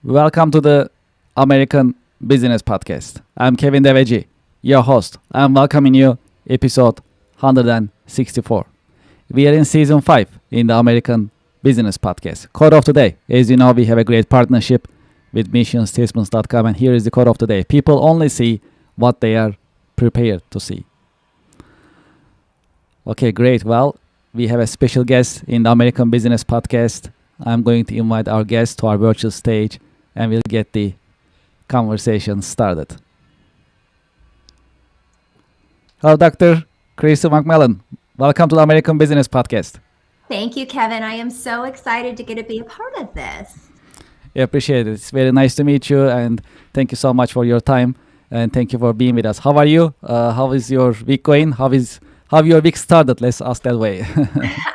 Welcome to the American Business Podcast. I'm Kevin Devecioglu, your host. I'm welcoming you episode 164. We are in season 5 in the American Business Podcast. Quote of the day. As you know, we have a great partnership with missionstatements.com, and here is the quote of the day. People only see what they are prepared to see. Okay, great. Well, we have a special guest in the American Business Podcast. I'm going to invite our guest to our virtual stage and we'll get the conversation started. Hello, Dr. Christie McMullen. Welcome to the American Business Podcast. Thank you, Kevin. I am so excited to get to be a part of this. I appreciate it. It's very nice to meet you, and thank you so much for your time, and thank you for being with us. How are you? How is your week going? How your week started? Let's ask that way.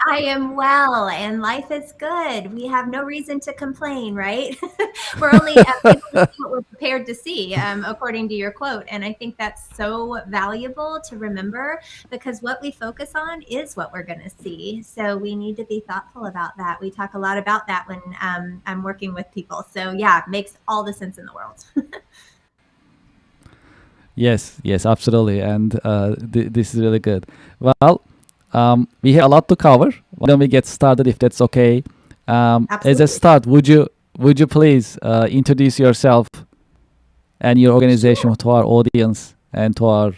I am well, and life is good. We have no reason to complain, right? We're only able to see what we're prepared to see, according to your quote. And I think that's so valuable to remember because what we focus on is what we're going to see. So we need to be thoughtful about that. We talk a lot about that when I'm working with people. So yeah, it makes all the sense in the world. Yes, absolutely. And this is really good. Well, we have a lot to cover. Why don't we get started if that's okay? As a start, would you please introduce yourself and your organization to our audience and to our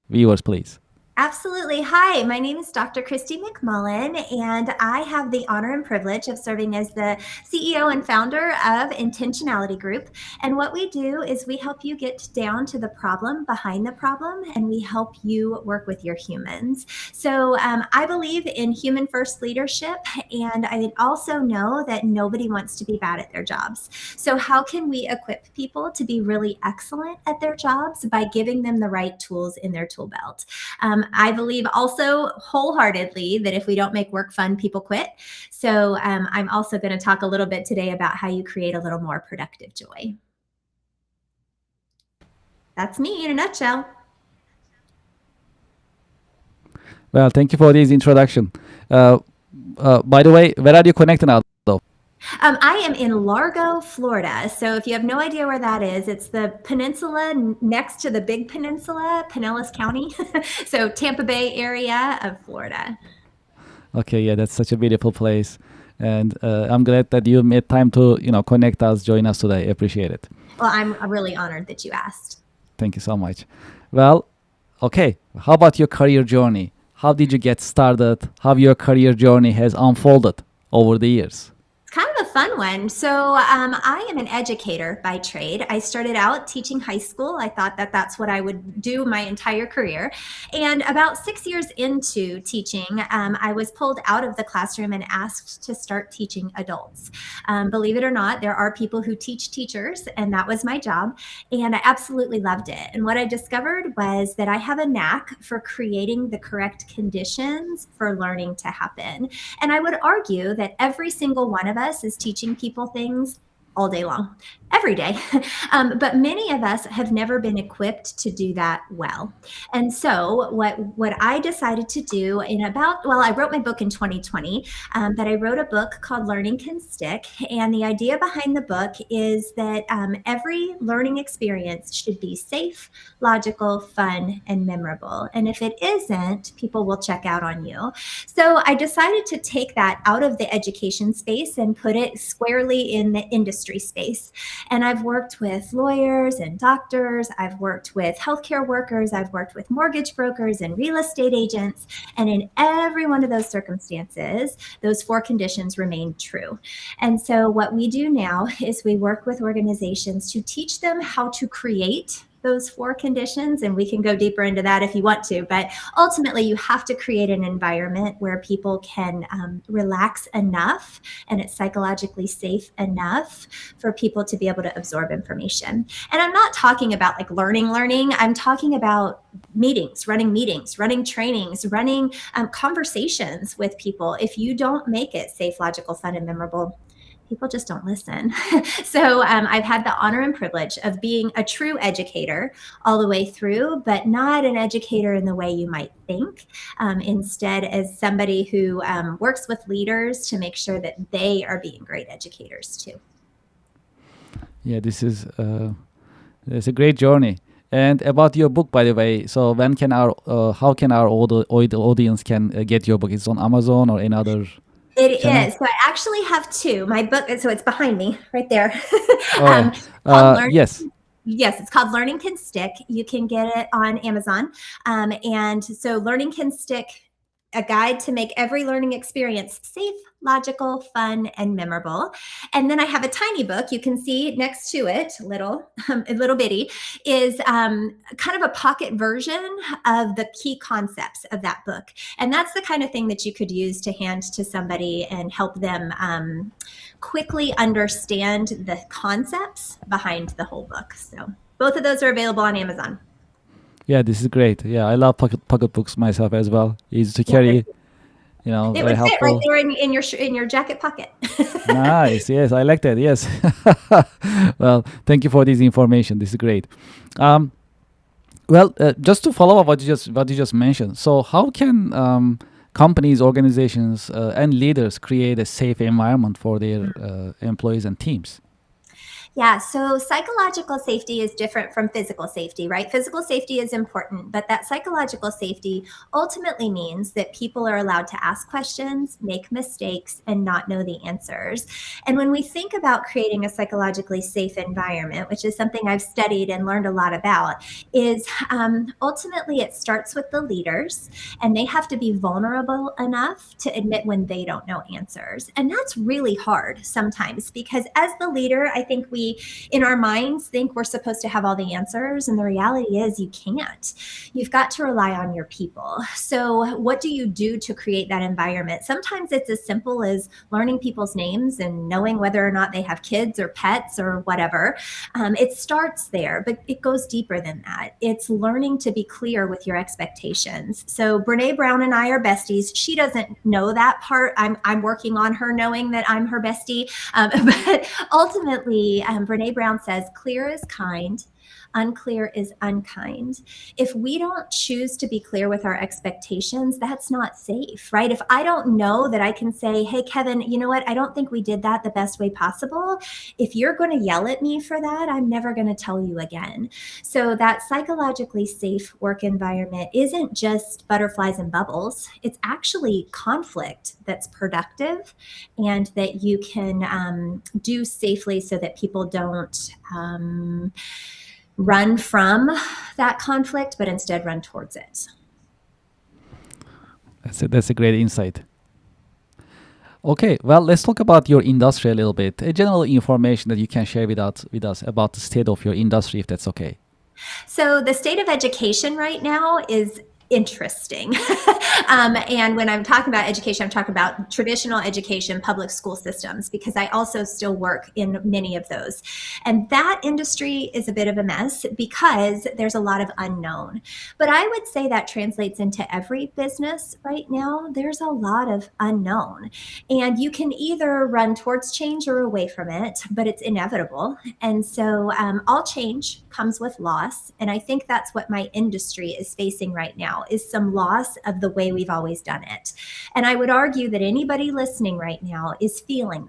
viewers, please? Absolutely. Hi, my name is Dr. Christie McMullen, and I have the honor and privilege of serving as the CEO and founder of Intentionality Group. And what we do is we help you get down to the problem behind the problem, and we help you work with your humans. So I believe in human first leadership, and I also know that nobody wants to be bad at their jobs. So how can we equip people to be really excellent at their jobs by giving them the right tools in their tool belt? I believe also wholeheartedly that if we don't make work fun, people quit. So I'm also going to talk a little bit today about how you create a little more productive joy. That's me in a nutshell. Well, thank you for this introduction. By the way, where are you connecting out though? I am in Largo, Florida. So if you have no idea where that is, it's the peninsula next to the big peninsula, Pinellas County. So Tampa Bay area of Florida. Okay, yeah, that's such a beautiful place. And I'm glad that you made time to, connect us, join us today. I appreciate it. Well, I'm really honored that you asked. Thank you so much. Well, okay. How about your career journey? How did you get started? How your career journey has unfolded over the years? It's kind of a fun one. So I am an educator by trade. I started out teaching high school. I thought that that's what I would do my entire career. And about 6 years into teaching, I was pulled out of the classroom and asked to start teaching adults. Believe it or not, there are people who teach teachers, and that was my job. And I absolutely loved it. And what I discovered was that I have a knack for creating the correct conditions for learning to happen. And I would argue that every single one of us is teaching people things all day long, every day. But many of us have never been equipped to do that well. And so what I decided to do I wrote my book in 2020, but I wrote a book called Learning Can Stick. And the idea behind the book is that every learning experience should be safe, logical, fun, and memorable. And if it isn't, people will check out on you. So I decided to take that out of the education space and put it squarely in the industry space. And I've worked with lawyers and doctors. I've worked with healthcare workers. I've worked with mortgage brokers and real estate agents. And in every one of those circumstances, those 4 conditions remain true. And so what we do now is we work with organizations to teach them how to create those 4 conditions, and we can go deeper into that if you want to, but ultimately you have to create an environment where people can relax enough and it's psychologically safe enough for people to be able to absorb information. And I'm not talking about like learning. I'm talking about running trainings, running conversations with people. If you don't make it safe, logical, fun, and memorable, people just don't listen. So I've had the honor and privilege of being a true educator all the way through, but not an educator in the way you might think. Instead, as somebody who works with leaders to make sure that they are being great educators too. Yeah, this is it's a great journey. And about your book, by the way, so when can our how can our audience can get your book? It's on Amazon or any other It channel? is. So I actually have two. My book, so it's behind me right there. Oh, Called Learn. yes. Yes, it's called Learning Can Stick. You can get it on Amazon. And so Learning Can Stick, a guide to make every learning experience safe, logical, fun, and memorable. And then I have a tiny book. You can see next to it, a little bitty, is kind of a pocket version of the key concepts of that book. And that's the kind of thing that you could use to hand to somebody and help them quickly understand the concepts behind the whole book. So both of those are available on Amazon. Yeah, this is great. Yeah, I love pocket books myself as well. Easy to Yeah, carry, it very would fit right helpful. there in your jacket pocket. Nice. Yes, I like that. Yes. Well, thank you for this information. This is great. Um, well, just to follow up what you just mentioned. So, how can companies, organizations, and leaders create a safe environment for their employees and teams? Yeah, so psychological safety is different from physical safety, right? Physical safety is important, but that psychological safety ultimately means that people are allowed to ask questions, make mistakes, and not know the answers. And when we think about creating a psychologically safe environment, which is something I've studied and learned a lot about, is ultimately it starts with the leaders, and they have to be vulnerable enough to admit when they don't know answers. And that's really hard sometimes because as the leader, I think we in our minds think we're supposed to have all the answers, and the reality is you can't. You've got to rely on your people. So what do you do to create that environment? Sometimes it's as simple as learning people's names and knowing whether or not they have kids or pets or whatever. It starts there, but it goes deeper than that. It's learning to be clear with your expectations. So Brene Brown and I are besties. She doesn't know that part. I'm working on her knowing that I'm her bestie. But ultimately, Brene Brown says, clear is kind, unclear is unkind. If we don't choose to be clear with our expectations, that's not safe, right? If I don't know that I can say, hey, Kevin, you know what? I don't think we did that the best way possible. If you're going to yell at me for that, I'm never going to tell you again. So that psychologically safe work environment isn't just butterflies and bubbles. It's actually conflict that's productive and that you can do safely so that people don't run from that conflict, but instead run towards it. That's a great insight. Okay, well, let's talk about your industry a little bit. A general information that you can share with us about the state of your industry, if that's okay. So the state of education right now is interesting. And when I'm talking about education, I'm talking about traditional education, public school systems, because I also still work in many of those. And that industry is a bit of a mess because there's a lot of unknown. But I would say that translates into every business right now. There's a lot of unknown. And you can either run towards change or away from it, but it's inevitable. And so all change comes with loss. And I think that's what my industry is facing right now is some loss of the way we've always done it. And I would argue that anybody listening right now is feeling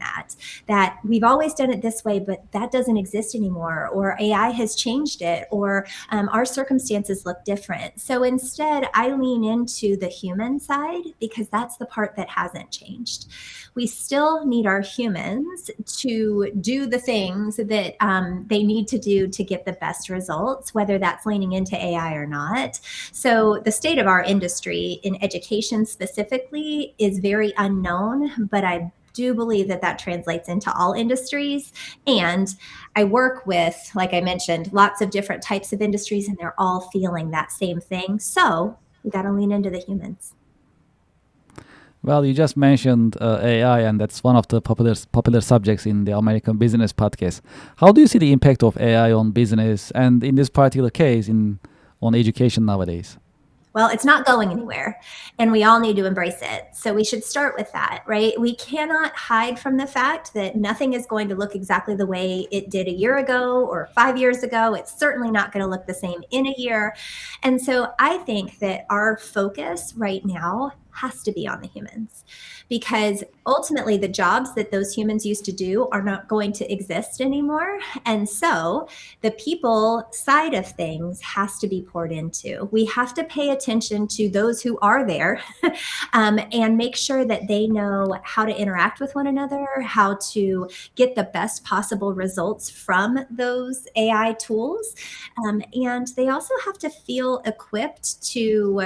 that we've always done it this way, but that doesn't exist anymore, or AI has changed it, or our circumstances look different. So instead, I lean into the human side because that's the part that hasn't changed. We still need our humans to do the things that they need to do to get the best results, whether that's leaning into AI or not. So the state of our industry in education specifically is very unknown, but I do believe that that translates into all industries. And I work with, like I mentioned, lots of different types of industries, and they're all feeling that same thing. So we got to lean into the humans. Well, you just mentioned AI, and that's one of the popular subjects in the American Business Podcast. How do you see the impact of AI on business, and in this particular case, on education nowadays? Well, it's not going anywhere, and we all need to embrace it. So we should start with that, right? We cannot hide from the fact that nothing is going to look exactly the way it did a year ago or 5 years ago. It's certainly not going to look the same in a year. And so I think that our focus right now has to be on the humans, because ultimately the jobs that those humans used to do are not going to exist anymore. And so the people side of things has to be poured into. We have to pay attention to those who are there and make sure that they know how to interact with one another, how to get the best possible results from those AI tools. And they also have to feel equipped to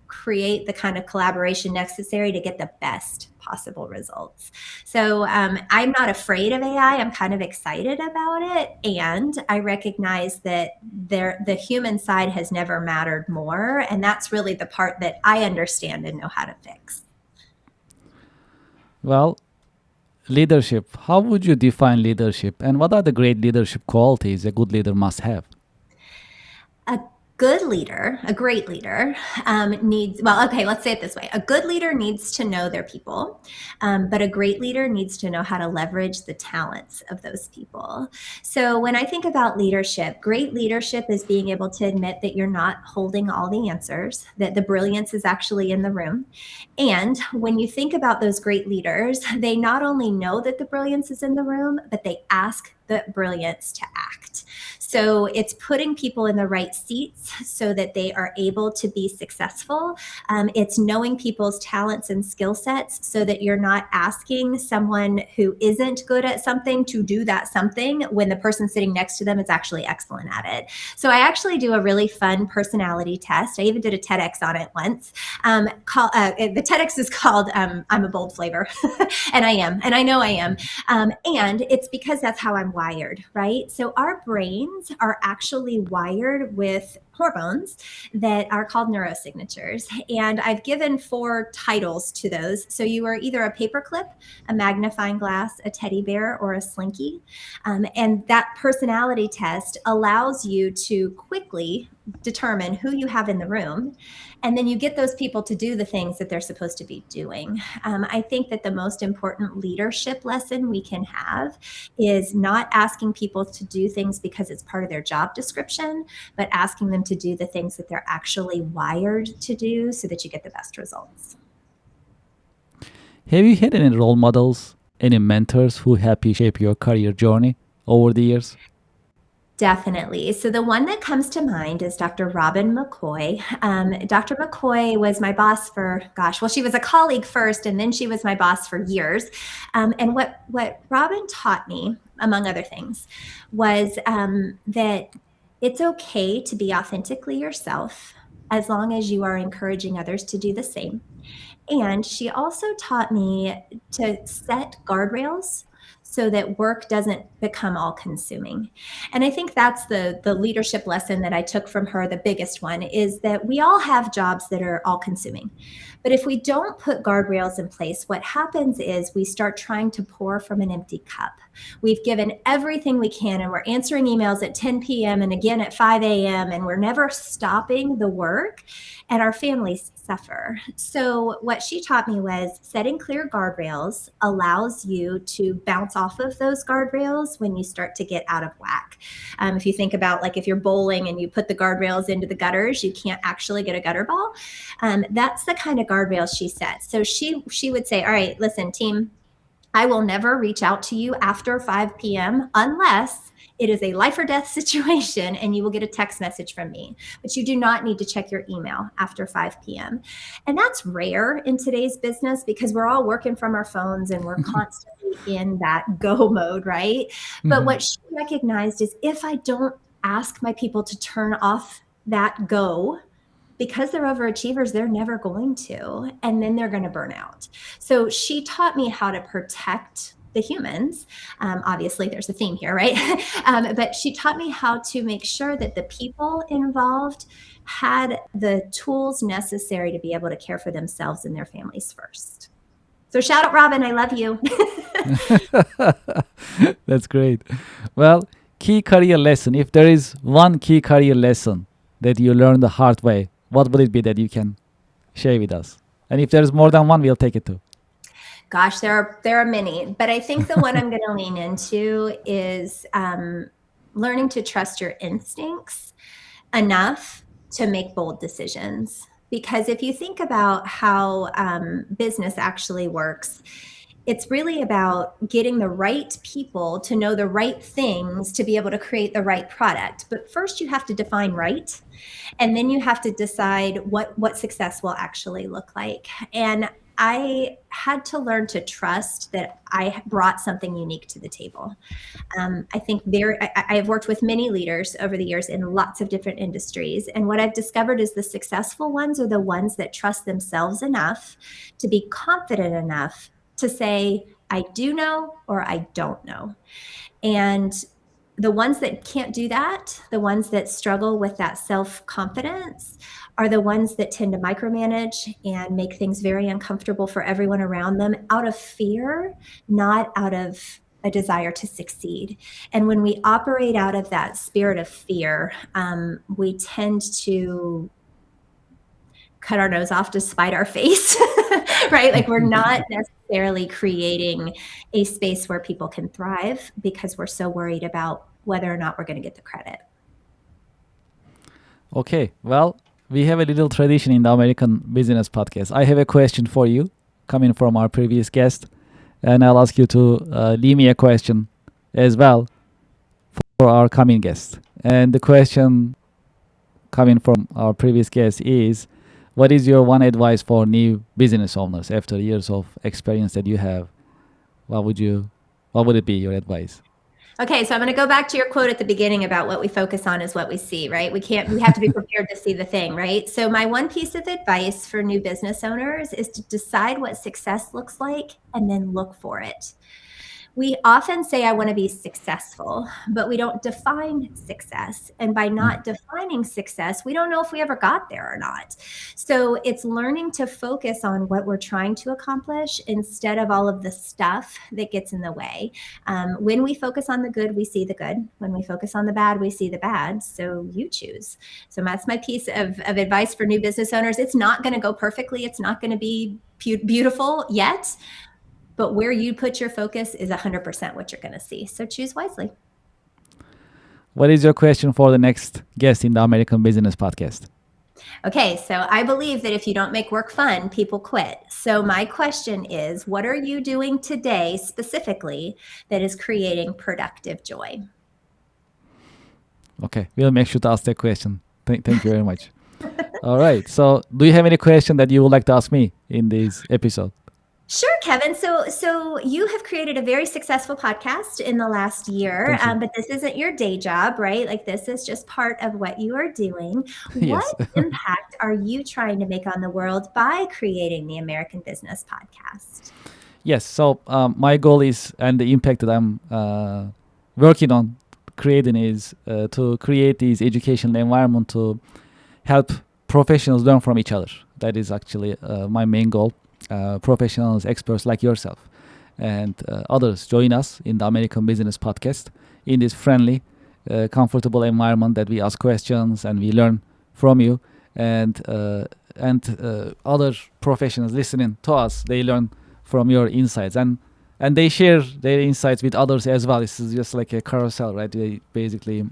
create the kind of collaboration necessary to get the best possible results. So I'm not afraid of AI. I'm kind of excited about it. And I recognize that the human side has never mattered more. And that's really the part that I understand and know how to fix. Well, leadership. How would you define leadership? And what are the great leadership qualities a good leader must have? A good leader, a great leader, let's say it this way. A good leader needs to know their people, but a great leader needs to know how to leverage the talents of those people. So when I think about leadership, great leadership is being able to admit that you're not holding all the answers, that the brilliance is actually in the room. And when you think about those great leaders, they not only know that the brilliance is in the room, but they ask the brilliance to act. So it's putting people in the right seats so that they are able to be successful. It's knowing people's talents and skill sets so that you're not asking someone who isn't good at something to do that something when the person sitting next to them is actually excellent at it. So I actually do a really fun personality test. I even did a TEDx on it once. The TEDx is called I'm a bold flavor. And I am. And I know I am. And it's because that's how I'm wired, right? So our brains are actually wired with hormones that are called neurosignatures. And I've given 4 titles to those. So you are either a paperclip, a magnifying glass, a teddy bear, or a slinky. And that personality test allows you to quickly determine who you have in the room. And then you get those people to do the things that they're supposed to be doing. I think that the most important leadership lesson we can have is not asking people to do things because it's part of their job description, but asking them to do the things that they're actually wired to do so that you get the best results. Have you had any role models, any mentors who help you shape your career journey over the years? Definitely. So the one that comes to mind is Dr. Robin McCoy. Dr. McCoy was my boss for, she was a colleague first, and then she was my boss for years. And what Robin taught me, among other things, was that it's okay to be authentically yourself as long as you are encouraging others to do the same. And she also taught me to set guardrails so that work doesn't become all consuming. And I think that's the leadership lesson that I took from her. The biggest one is that we all have jobs that are all consuming. But if we don't put guardrails in place, what happens is we start trying to pour from an empty cup. We've given everything we can, and we're answering emails at 10 p.m. and again at 5 a.m. and we're never stopping the work, and our families suffer. So what she taught me was setting clear guardrails allows you to bounce off of those guardrails when you start to get out of whack. If you think about, like, if you're bowling and you put the guardrails into the gutters, you can't actually get a gutter ball. That's the kind of guardrails she set. So she would say, all right, listen, team, I will never reach out to you after 5 p.m. unless it is a life or death situation and you will get a text message from me. But you do not need to check your email after 5 p.m. And that's rare in today's business because we're all working from our phones and we're constantly in that go mode, right? But what she recognized is if I don't ask my people to turn off that go, because they're overachievers, they're never going to, and then they're going to burn out. So she taught me how to protect the humans. Obviously, there's a theme here, right? But she taught me how to make sure that the people involved had the tools necessary to be able to care for themselves and their families first. So shout out, Robin. I love you. That's great. Well, key career lesson. If there is one key career lesson that you learned the hard way, what would it be that you can share with us? And if there's more than one, we'll take it too. Gosh, there are many, but I think the one I'm going to lean into is learning to trust your instincts enough to make bold decisions. because if you think about how business actually works, it's really about getting the right people to know the right things to be able to create the right product. But first you have to define right, and then you have to decide what success will actually look like. And I had to learn to trust that I brought something unique to the table. I think I've worked with many leaders over the years in lots of different industries. And what I've discovered is the successful ones are the ones that trust themselves enough to be confident enough to say, I do know or I don't know. And the ones that can't do that, the ones that struggle with that self-confidence, are the ones that tend to micromanage and make things very uncomfortable for everyone around them out of fear, not out of a desire to succeed. And when we operate out of that spirit of fear, we tend to cut our nose off to spite our face, right? Like we're not necessarily creating a space where people can thrive because we're so worried about whether or not we're going to get the credit. Okay, well, we have a little tradition in the American Business Podcast. I have a question for you coming from our previous guest, and I'll ask you to leave me a question as well for our coming guest. And the question coming from our previous guest is, what is your one advice for new business owners after years of experience that you have? What would it be, your advice? Okay, so I'm going to go back to your quote at the beginning about what we focus on is what we see, right? We have to be prepared to see the thing, right? So my one piece of advice for new business owners is to decide what success looks like and then look for it. We often say, I want to be successful, but we don't define success. And by not defining success, we don't know if we ever got there or not. So it's learning to focus on what we're trying to accomplish instead of all of the stuff that gets in the way. When we focus on the good, we see the good. When we focus on the bad, we see the bad. So you choose. So that's my piece of advice for new business owners. It's not going to go perfectly. It's not going to be beautiful yet. But where you put your focus is 100% what you're going to see. So choose wisely. What is your question for the next guest in the American Business Podcast? Okay, so I believe that if you don't make work fun, people quit. So my question is, what are you doing today specifically that is creating productive joy? Okay, we'll make sure to ask that question. Thank you very much. All right, so do you have any question that you would like to ask me in this episode? Sure, Kevin. So you have created a very successful podcast in the last year, but this isn't your day job, right? Like this is just part of what you are doing. Yes. What impact are you trying to make on the world by creating the American Business Podcast? Yes, so my goal is, and the impact that I'm working on creating is to create this educational environment to help professionals learn from each other. That is actually my main goal. Professionals, experts like yourself and others join us in the American Business Podcast in this friendly, comfortable environment that we ask questions and we learn from you, and other professionals listening to us, they learn from your insights and they share their insights with others as well. This is just like a carousel, right? They basically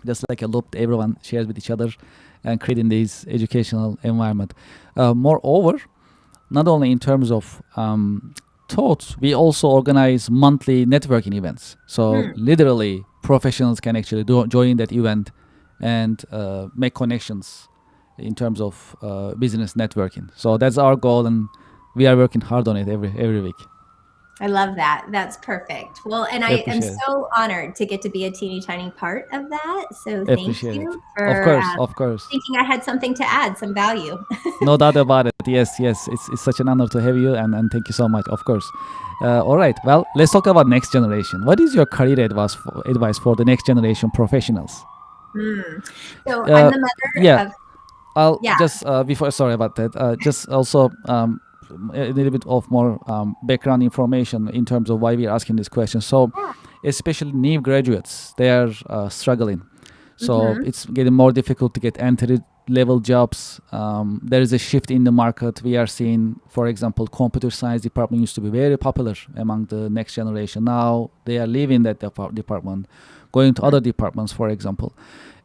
just like a loop, everyone shares with each other and creating this educational environment. Moreover, not only in terms of thoughts, we also organize monthly networking events. So literally, professionals can actually join that event and make connections in terms of business networking. So that's our goal, and we are working hard on it every week. I love that. That's perfect. Well, and I am so honored to get to be a teeny tiny part of that. So thank you for of course. thinking I had something to add, some value. No doubt about it. Yes. It's such an honor to have you, and thank you so much, of course. All right. Well, let's talk about next generation. What is your career advice for the next generation professionals? So I'm the mother of... Just before, sorry about that. Just also a little bit of more background information in terms of why we are asking this question. So, especially new graduates, they are struggling. So it's getting more difficult to get entry-level jobs. There is a shift in the market. We are seeing, for example, computer science department used to be very popular among the next generation. Now they are leaving that department, going to other departments, for example.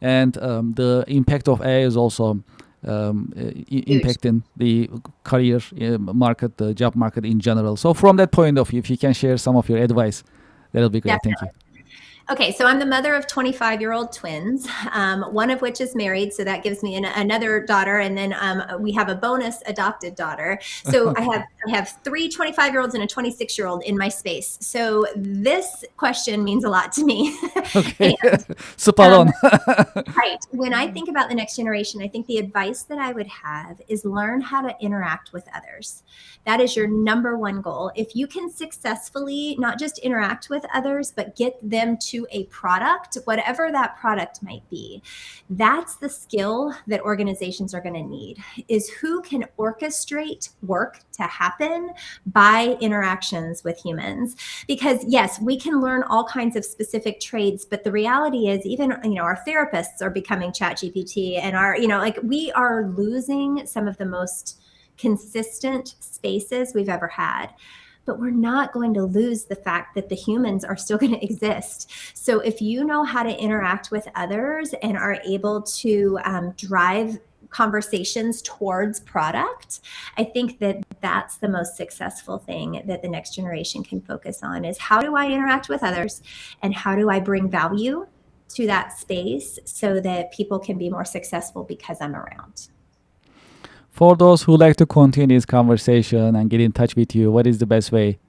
And the impact of AI is also impacting the career market, the job market in general. So from that point of view, if you can share some of your advice, that'll be great. Definitely. Thank you. Okay, so I'm the mother of 25-year-old twins, one of which is married, so that gives me another daughter, and then we have a bonus adopted daughter. So I have three 25-year-olds and a 26-year-old in my space. So this question means a lot to me. Okay, And, spot on. right. When I think about the next generation, I think the advice that I would have is learn how to interact with others. That is your number one goal. If you can successfully not just interact with others, but get them to a product, whatever that product might be, that's the skill that organizations are going to need, is who can orchestrate work to happen by interactions with humans. Because yes, we can learn all kinds of specific trades, but the reality is even, our therapists are becoming ChatGPT, and we are losing some of the most consistent spaces we've ever had. But we're not going to lose the fact that the humans are still going to exist. So if you know how to interact with others and are able to drive conversations towards product, I think that that's the most successful thing that the next generation can focus on, is how do I interact with others and how do I bring value to that space so that people can be more successful because I'm around. For those who like to continue this conversation and get in touch with you, what is the best way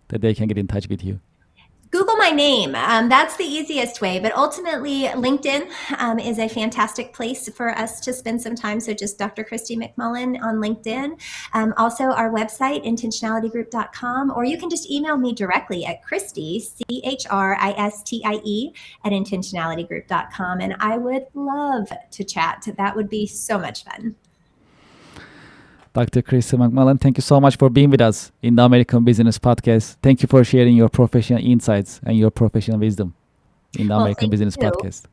that they can get in touch with you? Google my name. That's the easiest way. But ultimately, LinkedIn is a fantastic place for us to spend some time. So just Dr. Christie McMullen on LinkedIn. Also, our website, intentionalitygroup.com, or you can just email me directly at Christie, CHRISTIE, at intentionalitygroup.com. And I would love to chat. That would be so much fun. Dr. Christie McMullen, thank you so much for being with us in the American Business Podcast. Thank you for sharing your professional insights and your professional wisdom in the American Business Podcast.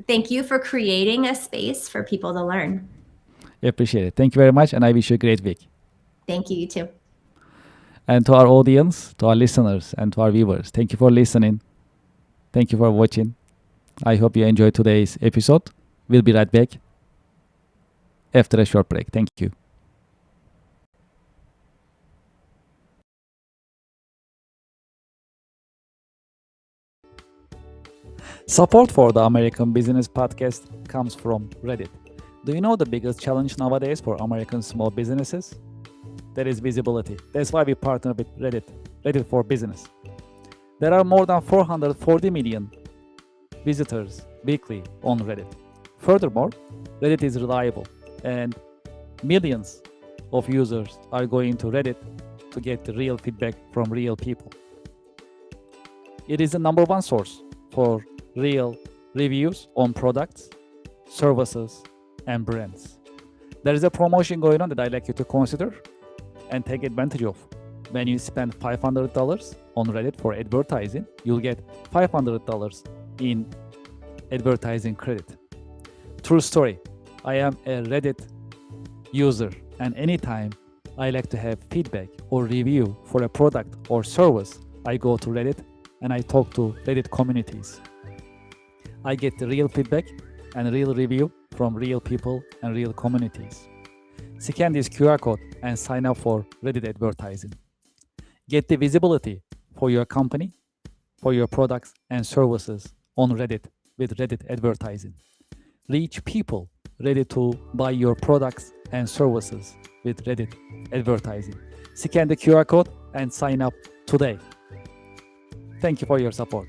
Thank you for creating a space for people to learn. I appreciate it. Thank you very much, and I wish you a great week. Thank you, you too. And to our audience, to our listeners, and to our viewers, thank you for listening. Thank you for watching. I hope you enjoyed today's episode. We'll be right back after a short break. Thank you. Support for the American Business Podcast comes from Reddit. Do you know the biggest challenge nowadays for American small businesses? That is visibility. That's why we partner with Reddit, Reddit for Business. There are more than 440 million visitors weekly on Reddit. Furthermore, Reddit is reliable and millions of users are going to Reddit to get the real feedback from real people. It is the number one source for real reviews on products, services, and brands. There is a promotion going on that I'd like you to consider and take advantage of. When you spend $500 on Reddit for advertising, you'll get $500 in advertising credit. True story. I am a Reddit user, and anytime I like to have feedback or review for a product or service, I go to Reddit and I talk to Reddit communities. I get the real feedback and real review from real people and real communities. Scan this QR code and sign up for Reddit advertising. Get the visibility for your company, for your products and services on Reddit with Reddit advertising. Reach people ready to buy your products and services with Reddit advertising. Scan the QR code and sign up today. Thank you for your support.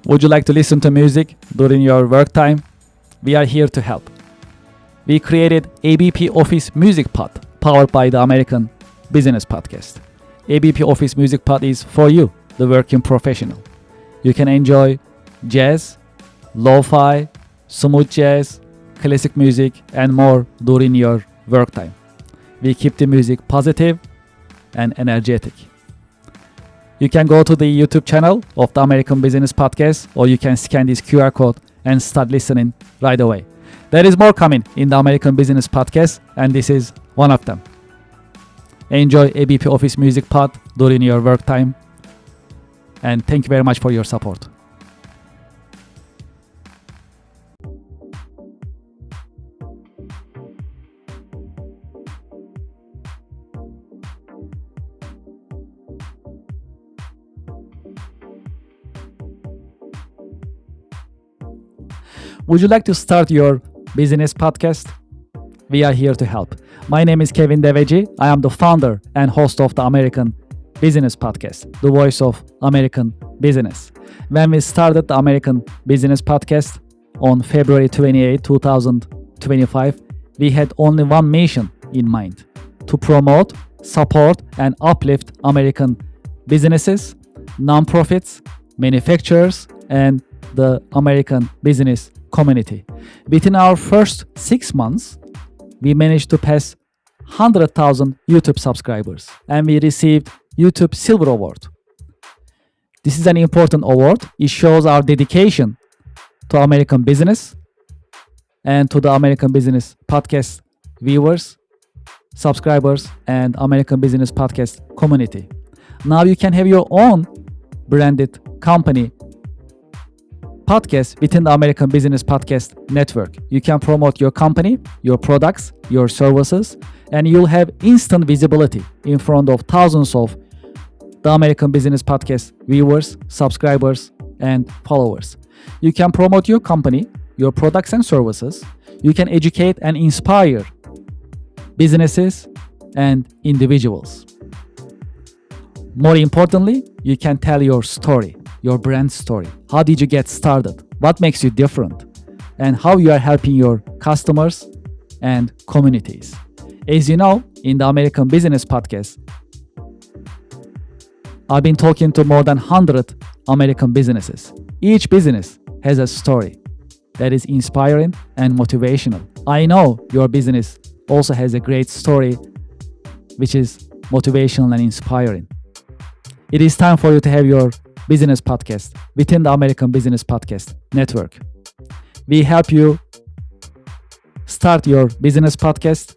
Would you like to listen to music during your work time? We are here to help. We created ABP Office Music Pod, powered by the American Business Podcast. ABP Office Music Pod is for you, the working professional. You can enjoy jazz, lo-fi, smooth jazz, classic music, and more during your work time. We keep the music positive and energetic. You can go to the YouTube channel of the American Business Podcast, or you can scan this QR code and start listening right away. There is more coming in the American Business Podcast, and this is one of them. Enjoy ABP Office Music Pod during your work time, and thank you very much for your support. Would you like to start your business podcast? We are here to help. My name is Kevin Devecioglu. I am the founder and host of the American Business Podcast, the voice of American business. When we started the American Business Podcast on February 28, 2025, we had only one mission in mind: to promote, support, and uplift American businesses, nonprofits, manufacturers, and the American business community. Within our first 6 months, we managed to pass 100,000 YouTube subscribers, and we received YouTube Silver Award. This is an important award. It shows our dedication to American business and to the American Business Podcast viewers, subscribers, and American Business Podcast community. Now you can have your own branded company podcast within the American Business Podcast network. You can promote your company, your products, your services, and you'll have instant visibility in front of thousands of the American Business Podcast viewers, subscribers, and followers. You can promote your company, your products and services. You can educate and inspire businesses and individuals. More importantly, you can tell your story, your brand story. How did you get started? What makes you different? And how you are helping your customers and communities. As you know, in the American Business Podcast, I've been talking to more than 100 American businesses. Each business has a story that is inspiring and motivational. I know your business also has a great story which is motivational and inspiring. It is time for you to have your business podcast within the American Business Podcast network. We help you start your business podcast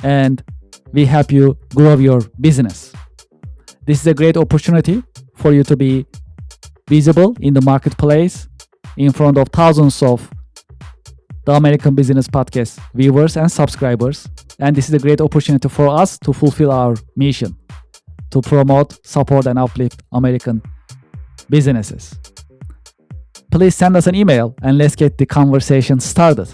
and we help you grow your business. This is a great opportunity for you to be visible in the marketplace in front of thousands of the American Business Podcast viewers and subscribers. And this is a great opportunity for us to fulfill our mission to promote, support, and uplift American businesses. Please send us an email and let's get the conversation started.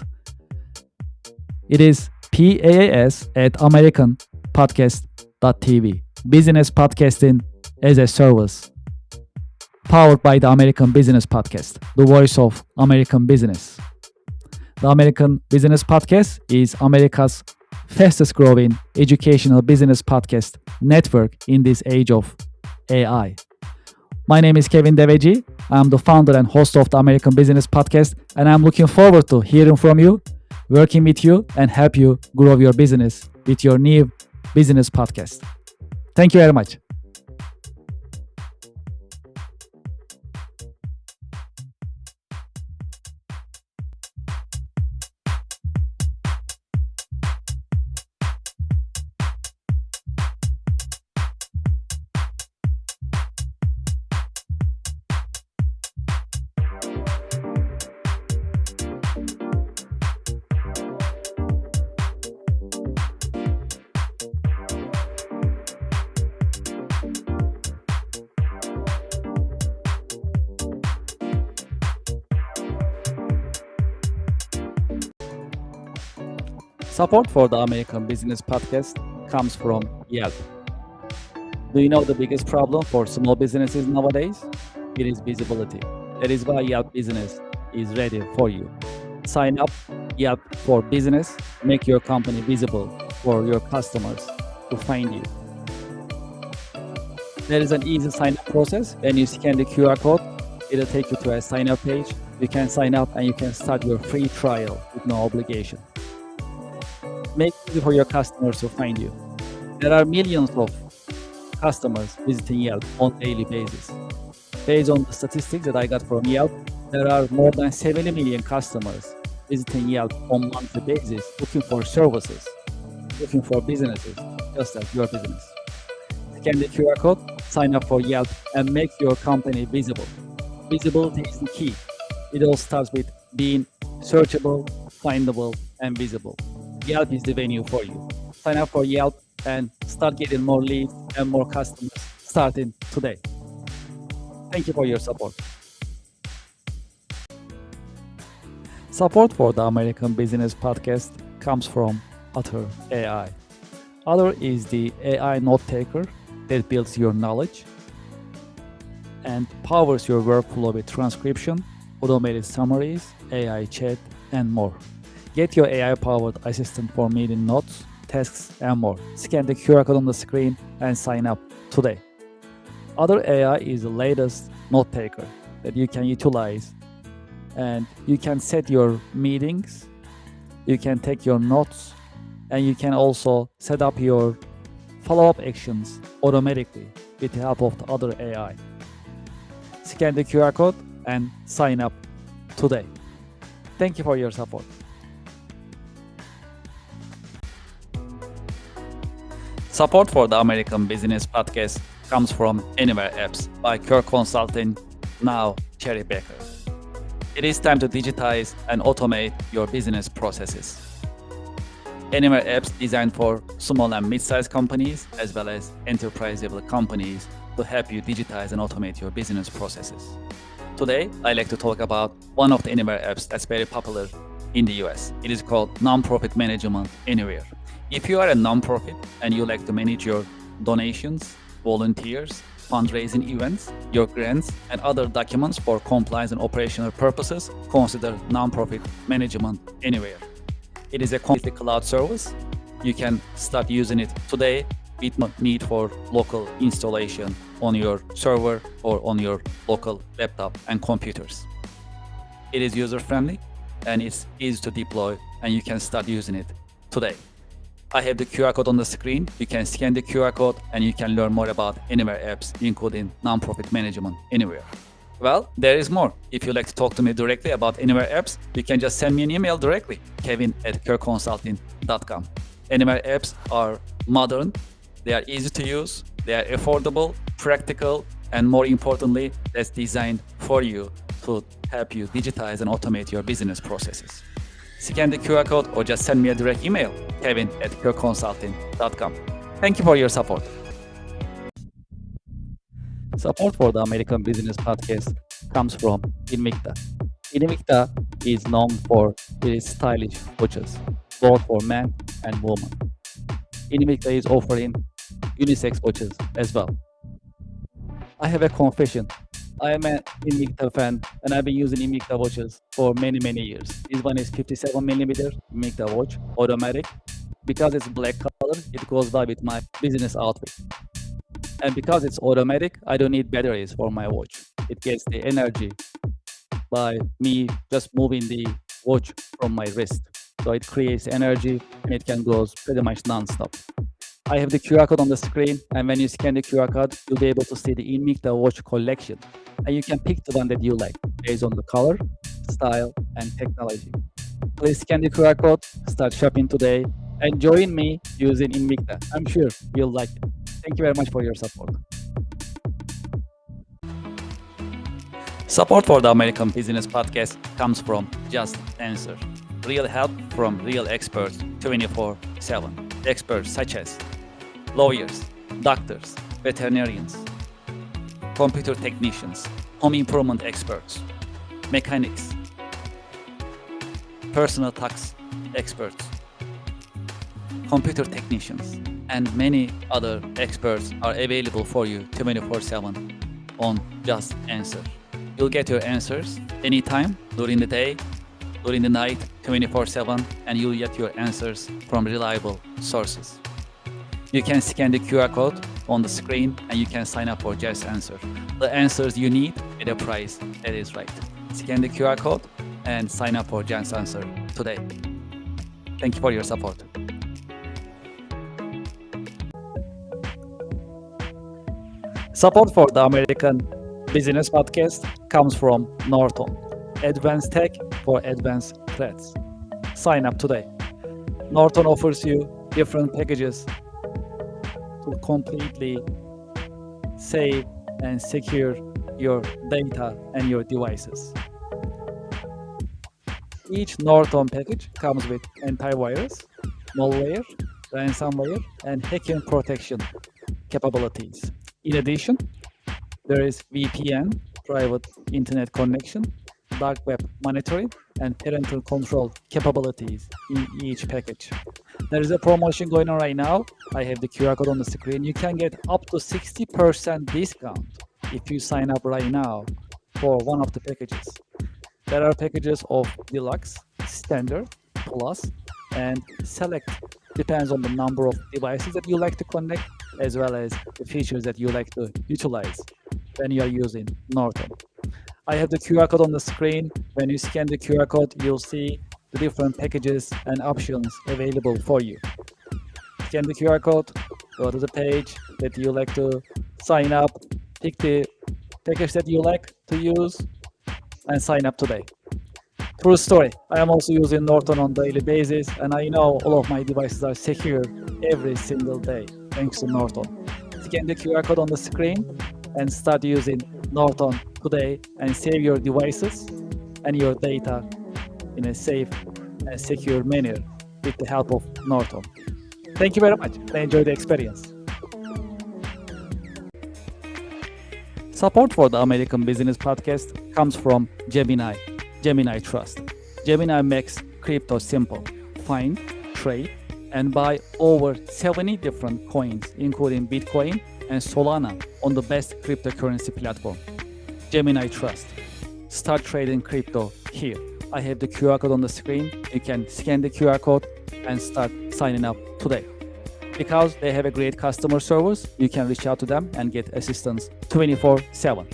It is paas@americanpodcast.tv. Business podcasting as a service, powered by the American Business Podcast, the voice of American business. The American Business Podcast is America's fastest growing educational business podcast network in this age of AI. My name is Kevin Devecioglu. I'm the founder and host of the American Business Podcast, and I'm looking forward to hearing from you, working with you, and help you grow your business with your new business podcast. Thank you very much. Support for the American Business Podcast comes from Yelp. Do you know the biggest problem for small businesses nowadays? It is visibility. That is why Yelp Business is ready for you. Sign up Yelp for Business. Make your company visible for your customers to find you. There is an easy sign-up process. When you scan the QR code, it'll take you to a sign-up page. You can sign up and you can start your free trial with no obligation. Make it easy for your customers to find you. There are millions of customers visiting Yelp on a daily basis. Based on the statistics that I got from Yelp, there are more than 70 million customers visiting Yelp on a monthly basis, looking for services, looking for businesses, just like your business. Scan the QR code, sign up for Yelp, and make your company visible. Visibility is the key. It all starts with being searchable, findable, and visible. Yelp is the venue for you. Sign up for Yelp and start getting more leads and more customers starting today. Thank you for your support. Support for the American Business Podcast comes from Otter AI. Otter is the AI note taker that builds your knowledge and powers your workflow with transcription, automated summaries, AI chat, and more. Get your AI-powered assistant for meeting notes, tasks, and more. Scan the QR code on the screen and sign up today. Otter AI is the latest note taker that you can utilize, and you can set your meetings, you can take your notes, and you can also set up your follow-up actions automatically with the help of the Otter AI. Scan the QR code and sign up today. Thank you for your support. Support for the American Business Podcast comes from Anywhere Apps by Kirk Consulting, now Cherry Baker. It is time to digitize and automate your business processes. Anywhere Apps designed for small and mid-sized companies as well as enterprise-level companies to help you digitize and automate your business processes. Today, I'd like to talk about one of the Anywhere apps that's very popular in the US. It is called Nonprofit Management Anywhere. If you are a nonprofit and you like to manage your donations, volunteers, fundraising events, your grants, and other documents for compliance and operational purposes, consider Nonprofit Management Anywhere. It is a completely cloud service. You can start using it today with no need for local installation on your server or on your local laptop and computers. It is user-friendly and it's easy to deploy, and you can start using it today. I have the QR code on the screen. You can scan the QR code and you can learn more about Anywhere apps, including Nonprofit Management Anywhere. Well, there is more. If you'd like to talk to me directly about Anywhere apps, you can just send me an email directly, kevin@kirkconsulting.com. Anywhere apps are modern, they are easy to use, they are affordable, practical, and more importantly, that's designed for you to help you digitize and automate your business processes. Scan the QR code or just send me a direct email, kevin@kirkconsulting.com. Thank you for your support. Support for the American Business Podcast comes from Invicta. Invicta is known for its stylish watches, both for men and women. Invicta is offering unisex watches as well. I have a confession. I am an Invicta fan and I've been using Invicta watches for many years. This one is 57mm Invicta watch, automatic. Because it's black color, it goes well with my business outfit. And because it's automatic, I don't need batteries for my watch. It gets the energy by me just moving the watch from my wrist. So it creates energy and it can go pretty much non-stop. I have the QR code on the screen, and when you scan the QR code, you'll be able to see the Invicta watch collection. And you can pick the one that you like based on the color, style, and technology. Please scan the QR code, start shopping today, and join me using Invicta. I'm sure you'll like it. Thank you very much for your support. Support for the American Business Podcast comes from Just Answer. Real help from real experts 24/7. Experts such as lawyers, doctors, veterinarians, computer technicians, home improvement experts, mechanics, personal tax experts, computer technicians, and many other experts are available for you 24/7 on Just Answer. You'll get your answers anytime, during the day, during the night, 24/7, and you'll get your answers from reliable sources. You can scan the QR code on the screen and you can sign up for Just Answer. The answers you need at a price that is right. Scan the QR code and sign up for Just Answer today. Thank you for your support. Support for the American Business Podcast comes from Norton, advanced tech for advanced threats. Sign up today. Norton offers you different packages to completely save and secure your data and your devices. Each Norton package comes with antivirus, malware, ransomware, and hacking protection capabilities. In addition, there is VPN, private internet connection, dark web monitoring and parental control capabilities in each package. There is a promotion going on right now. I have the QR code on the screen. You can get up to 60% discount if you sign up right now for one of the packages. There are packages of Deluxe, Standard, Plus, and Select. Depends on the number of devices that you like to connect, as well as the features that you like to utilize when you are using Norton. I have the QR code on the screen. When you scan the QR code, you'll see the different packages and options available for you. Scan the QR code, go to the page that you like to sign up, pick the package that you like to use, and sign up today. True story. I am also using Norton on a daily basis, and I know all of my devices are secure every single day thanks to Norton. Scan the QR code on the screen and start using Norton today and save your devices and your data in a safe and secure manner with the help of Norton. Thank you very much. I enjoyed the experience. Support for the American Business Podcast comes from Gemini Trust. Gemini makes crypto simple. Find, trade, and buy over 70 different coins, including Bitcoin and Solana, on the best cryptocurrency platform. Gemini Trust. Start trading crypto here. I have the QR code on the screen. You can scan the QR code and start signing up today. Because they have a great customer service, you can reach out to them and get assistance 24/7.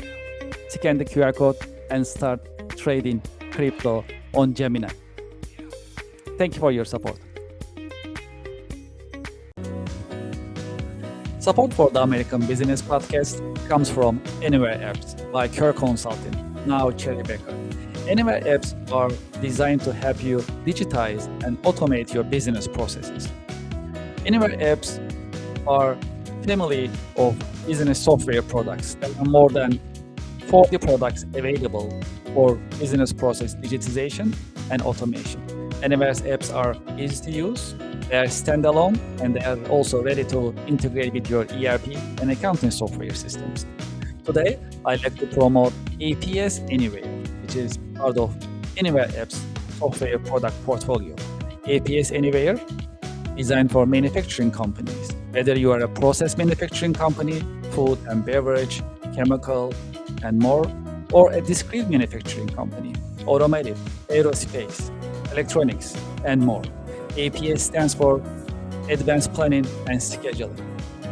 Scan the QR code and start trading crypto on Gemini. Thank you for your support. Support for the American Business Podcast comes from Anywhere Apps by Kerr Consulting, now Cherry Baker. Anywhere Apps are designed to help you digitize and automate your business processes. Anywhere Apps are a family of business software products. There are more than 40 products available for business process digitization and automation. Anyware's apps are easy to use, they are standalone, and they are also ready to integrate with your ERP and accounting software systems. Today, I'd like to promote APS Anywhere, which is part of Anywhere Apps software product portfolio. APS Anywhere, designed for manufacturing companies. Whether you are a process manufacturing company, food and beverage, chemical, and more, or a discrete manufacturing company, automotive, aerospace, electronics, and more. APS stands for Advanced Planning and Scheduling.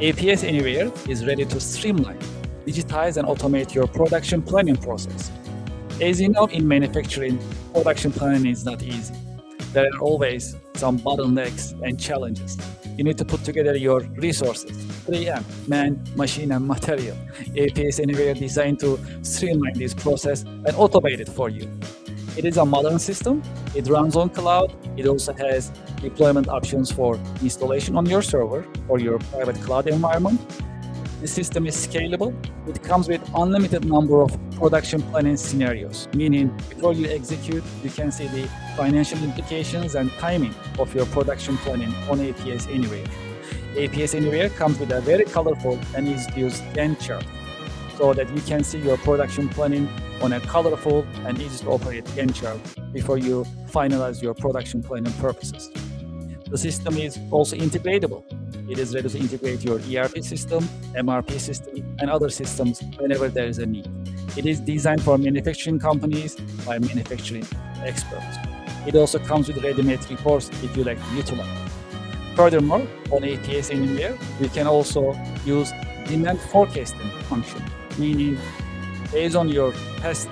APS Anywhere is ready to streamline, digitize, and automate your production planning process. As you know, in manufacturing, production planning is not easy. There are always some bottlenecks and challenges. You need to put together your resources, 3M, man, machine, and material. APS Anywhere designed to streamline this process and automate it for you. It is a modern system. It runs on cloud. It also has deployment options for installation on your server or your private cloud environment. The system is scalable. It comes with unlimited number of production planning scenarios, meaning before you execute, you can see the financial implications and timing of your production planning on APS Anywhere. APS Anywhere comes with a very colorful and easy to use Gantt chart so that you can see your production planning on a colorful and easy to operate Gantt chart before you finalize your production planning purposes. The system is also integratable. It is ready to integrate your ERP system, MRP system, and other systems whenever there is a need. It is designed for manufacturing companies by manufacturing experts. It also comes with ready-made reports if you like to utilize. Furthermore, on APS Anywhere, you can also use demand forecasting function, meaning based on your past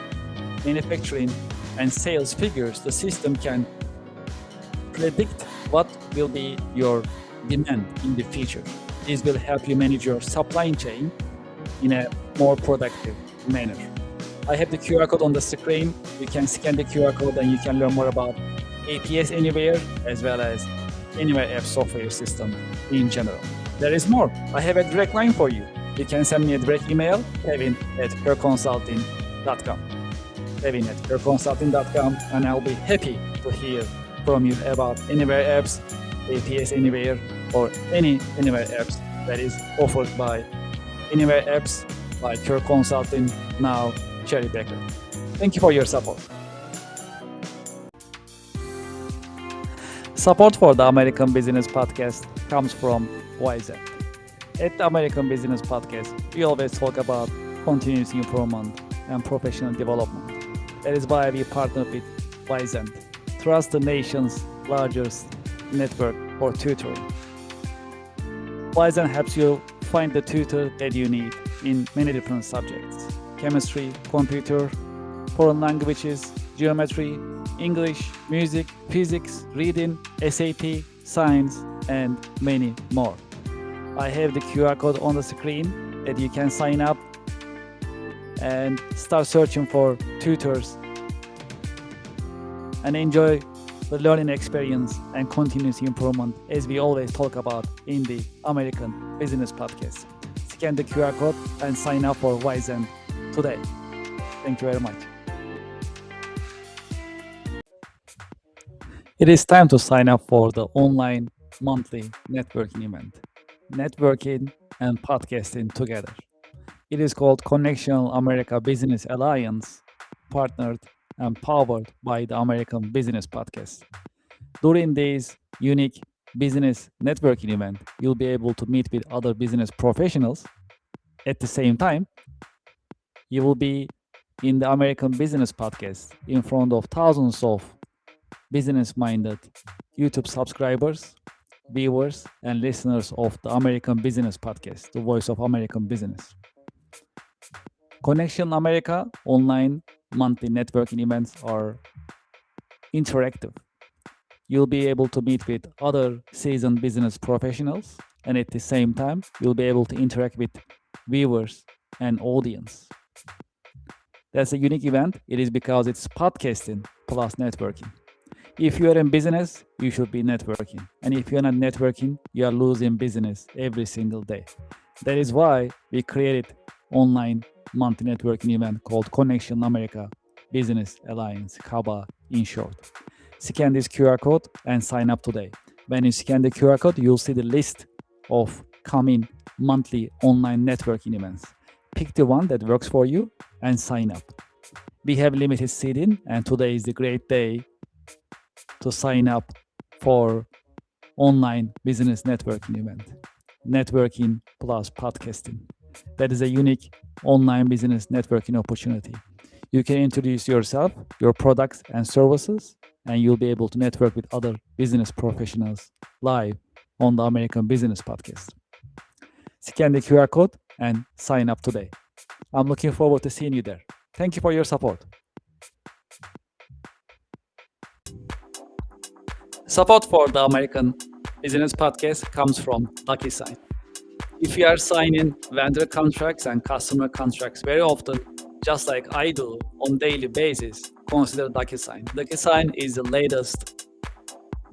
manufacturing and sales figures, the system can predict what will be your demand in the future. This will help you manage your supply chain in a more productive manner. I have the QR code on the screen. You can scan the QR code and you can learn more about APS Anywhere as well as Anywhere App software system in general. There is more. I have a direct line for you. You can send me a direct email, kevin@kerconsulting.com. kevin@kerconsulting.com, and I'll be happy to hear from you about Anywhere Apps, APS Anywhere, or any Anywhere Apps that is offered by Anywhere Apps by Kerr Consulting, now Cherry Baker. Thank you for your support. Support for the American Business Podcast comes from YZ. At the American Business Podcast, we always talk about continuous improvement and professional development. That is why we partner with YZ, trust the nation's largest network for tutoring. YZ helps you find the tutor that you need in many different subjects: chemistry, computer, foreign languages, geometry, English, music, physics, reading, SAT, science, and many more. I have the QR code on the screen that you can sign up and start searching for tutors and enjoy the learning experience and continuous improvement as we always talk about in the American Business Podcast. Scan the QR code and sign up for YZ today. Thank you very much. It is time to sign up for the online monthly networking event, networking and podcasting together. It is called Connection America Business Alliance, partnered and powered by the American Business Podcast. During this unique business networking event, you'll be able to meet with other business professionals. At the same time, you will be in the American Business Podcast in front of thousands of business-minded YouTube subscribers, viewers, and listeners of the American Business Podcast, the voice of American business. Connection America online monthly networking events are interactive. You'll be able to meet with other seasoned business professionals, and at the same time, you'll be able to interact with viewers and audience. That's a unique event. It is because it's podcasting plus networking. If you are in business, you should be networking. And if you're not networking, you are losing business every single day. That is why we created online monthly networking event called Connection America Business Alliance, CABA in short. Scan this QR code and sign up today. When you scan the QR code, you'll see the list of coming monthly online networking events. Pick the one that works for you and sign up. We have limited seating, and today is the great day to sign up for online business networking event. Networking plus podcasting. That is a unique online business networking opportunity. You can introduce yourself, your products and services, and you'll be able to network with other business professionals live on the American Business Podcast. Scan the QR code and sign up today. I'm looking forward to seeing you there. Thank you for your support. Support for the American Business Podcast comes from DocuSign. If you are signing vendor contracts and customer contracts very often, just like I do on daily basis, consider DocuSign. DocuSign is the latest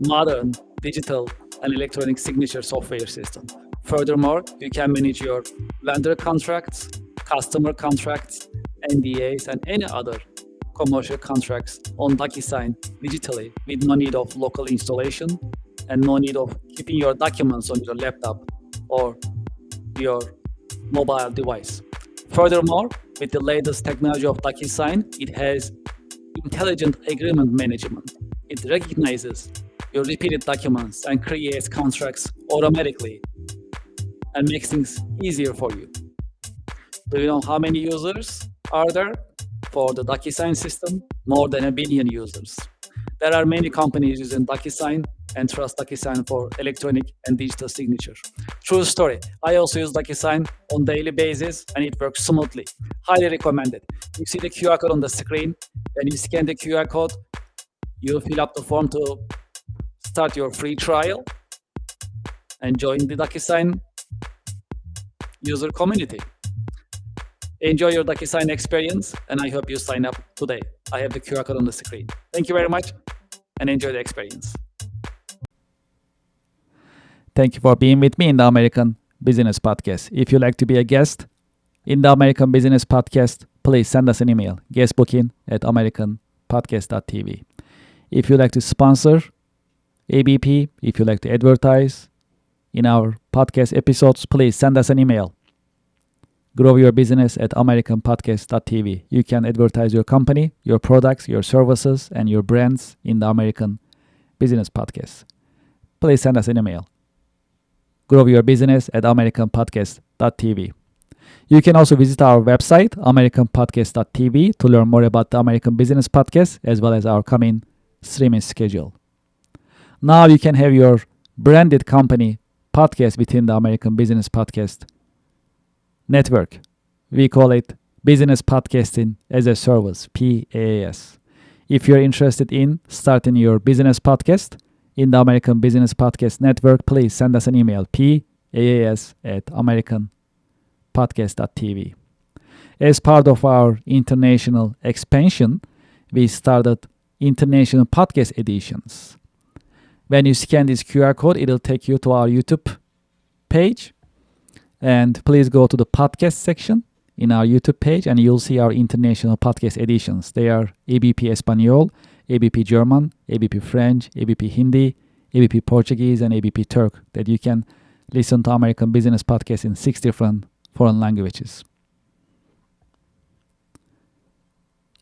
modern digital and electronic signature software system. Furthermore, you can manage your vendor contracts, customer contracts, NDAs, and any other commercial contracts on DocuSign digitally with no need of local installation and no need of keeping your documents on your laptop or your mobile device. Furthermore, with the latest technology of DocuSign, it has intelligent agreement management. It recognizes your repeated documents and creates contracts automatically and makes things easier for you. Do you know how many users are there for the DocuSign system? More than 1 billion users. There are many companies using DocuSign and trust DocuSign for electronic and digital signature. True story. I also use DocuSign on daily basis and it works smoothly. Highly recommended. You see the QR code on the screen. When you scan the QR code, you fill up the form to start your free trial and join the DocuSign user community. Enjoy your DocuSign experience, and I hope you sign up today. I have the QR code on the screen. Thank you very much, and enjoy the experience. Thank you for being with me in the American Business Podcast. If you'd like to be a guest in the American Business Podcast, please send us an email, guestbooking@americanpodcast.tv. If you'd like to sponsor ABP, if you'd like to advertise in our podcast episodes, please send us an email. Grow your business at americanpodcast.tv. You can advertise your company, your products, your services, and your brands in the American Business Podcast. please send us an email. growyourbusiness@americanpodcast.tv. You can also visit our website, americanpodcast.tv, to learn more about the American Business Podcast as well as our coming streaming schedule. Now you can have your branded company podcast within the American Business Podcast network. We call it Business Podcasting as a Service, PaaS. If you're interested in starting your business podcast in the American Business Podcast Network, please send us an email, paas@americanpodcast.tv. As part of our international expansion, we started international podcast editions. When you scan this QR code, it'll take you to our YouTube page. And please go to the podcast section in our YouTube page and you'll see our international podcast editions. They are ABP Espanol, ABP German, ABP French, ABP Hindi, ABP Portuguese, and ABP Turk, that you can listen to American Business Podcast in 6 different foreign languages.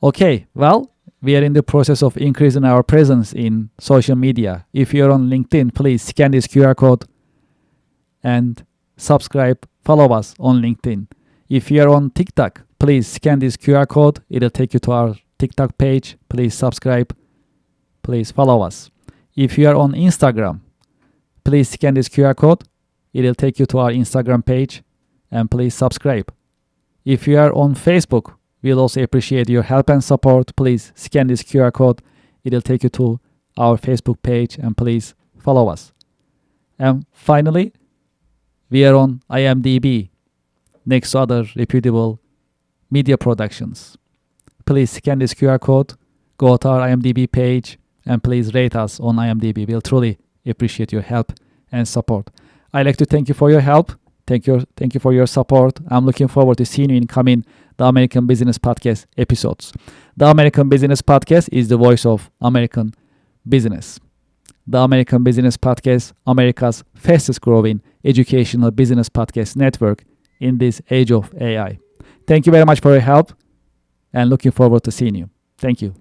Okay, well, we are in the process of increasing our presence in social media. If you're on LinkedIn, please scan this QR code and subscribe, follow us on LinkedIn. If you're on TikTok, please scan this QR code. It'll take you to our TikTok page. Please subscribe. Please follow us. If you are on Instagram, please scan this QR code. It'll take you to our Instagram page and please subscribe. If you are on Facebook, we'll also appreciate your help and support. Please scan this QR code. It'll take you to our Facebook page and please follow us. And finally, we are on IMDb next to other reputable media productions. Please scan this QR code, go to our IMDb page, and please rate us on IMDb. We'll truly appreciate your help and support. I'd like to thank you for your help. Thank you for your support. I'm looking forward to seeing you in coming the American Business Podcast episodes. The American Business Podcast is the voice of American business. The American Business Podcast, America's fastest growing educational business podcast network in this age of AI. Thank you very much for your help and looking forward to seeing you. Thank you.